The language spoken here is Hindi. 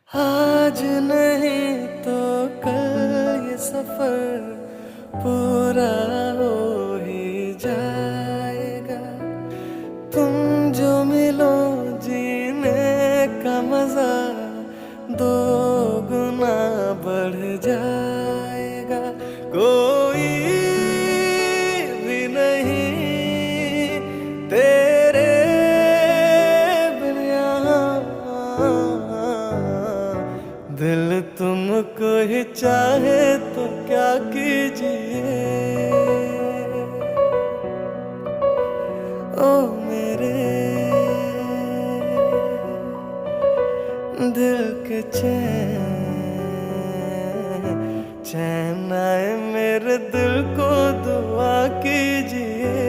आज नहीं तो कल ये सफर पूरा हो ही जाएगा। तुम जो मिलो जीने का मजा दो गुना बढ़ जाएगा। कोई भी नहीं तेरे बिन यहाँ, दिल तुमको ही चाहे तो क्या कीजिए। ओ मेरे दिल के चैन चैन आए मेरे दिल को दुआ कीजिए।